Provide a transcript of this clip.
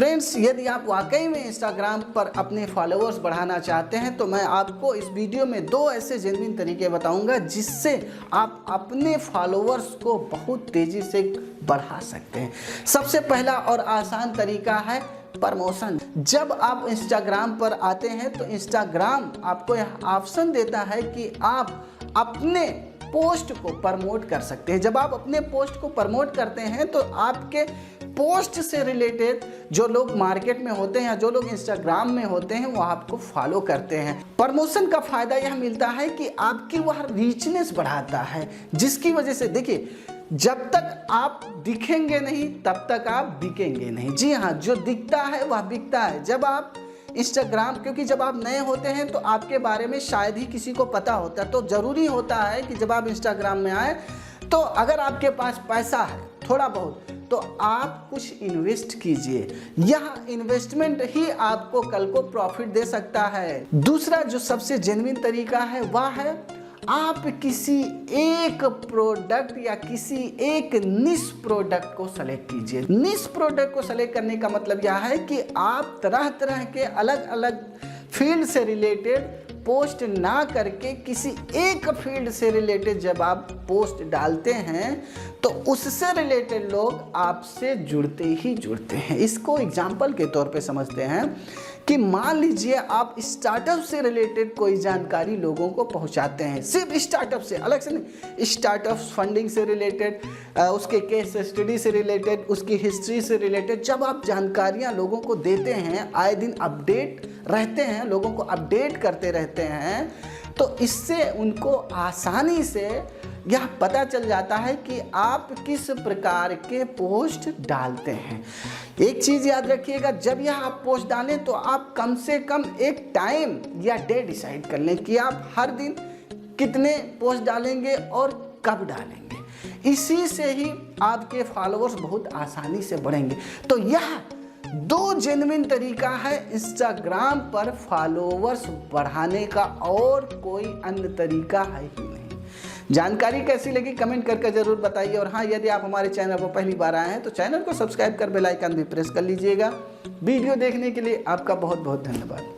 Friends, यदि आप वाकई में इंस्टाग्राम पर अपने फॉलोअर्स बढ़ाना चाहते हैं तो मैं आपको इस वीडियो में 2 ऐसे जेन्युइन तरीके बताऊंगा जिससे आप अपने फॉलोअर्स को बहुत तेज़ी से बढ़ा सकते हैं। सबसे पहला और आसान तरीका है प्रमोशन। जब आप इंस्टाग्राम पर आते हैं तो इंस्टाग्राम आपको यह ऑप्शन देता है कि आप अपने पोस्ट को प्रमोट कर सकते हैं। जब आप अपने पोस्ट को प्रमोट करते हैं तो आपके पोस्ट से रिलेटेड जो लोग मार्केट में होते हैं या जो लोग इंस्टाग्राम में होते हैं वो आपको फॉलो करते हैं। प्रमोशन का फायदा यह मिलता है कि आपकी वह रीचनेस बढ़ाता है, जिसकी वजह से देखिए, जब तक आप दिखेंगे नहीं तब तक आप बिकेंगे नहीं। जी हाँ, जो दिखता है वह बिकता है। जब आप इंस्टाग्राम, क्योंकि जब आप नए होते हैं तो आपके बारे में शायद ही किसी को पता होता है, तो ज़रूरी होता है कि जब आप इंस्टाग्राम में आए तो अगर आपके पास पैसा है थोड़ा बहुत तो आप कुछ इन्वेस्ट कीजिए। यह इन्वेस्टमेंट ही आपको कल को प्रॉफिट दे सकता है। दूसरा जो सबसे जेन्युइन तरीका है वह है आप किसी एक प्रोडक्ट या किसी एक निश प्रोडक्ट को सेलेक्ट कीजिए। निश प्रोडक्ट को सेलेक्ट करने का मतलब यह है कि आप तरह तरह के अलग अलग फील्ड से रिलेटेड पोस्ट ना करके किसी एक फील्ड से रिलेटेड जब आप पोस्ट डालते हैं तो उससे रिलेटेड लोग आपसे जुड़ते ही जुड़ते हैं। इसको एग्जाम्पल के तौर पे समझते हैं कि मान लीजिए आप स्टार्टअप से रिलेटेड कोई जानकारी लोगों को पहुंचाते हैं, सिर्फ स्टार्टअप से, अलग से नहीं, स्टार्टअप फंडिंग से रिलेटेड, उसके केस स्टडी से रिलेटेड, उसकी हिस्ट्री से रिलेटेड जब आप जानकारियां लोगों को देते हैं, आए दिन अपडेट रहते हैं, लोगों को अपडेट करते रहते हैं, तो इससे उनको आसानी से यह पता चल जाता है कि आप किस प्रकार के पोस्ट डालते हैं। एक चीज़ याद रखिएगा, जब यह आप पोस्ट डालें तो आप कम से कम एक टाइम या डे डिसाइड कर लें कि आप हर दिन कितने पोस्ट डालेंगे और कब डालेंगे। इसी से ही आपके फॉलोअर्स बहुत आसानी से बढ़ेंगे। तो यह 2 जेन्युइन तरीका है इंस्टाग्राम पर फॉलोअर्स बढ़ाने का, और कोई अन्य तरीका है ही नहीं। जानकारी कैसी लगी कमेंट करके जरूर बताइए। और हाँ, यदि आप हमारे चैनल पर पहली बार आए हैं तो चैनल को सब्सक्राइब कर बेल आइकन भी प्रेस कर लीजिएगा। वीडियो देखने के लिए आपका बहुत बहुत धन्यवाद।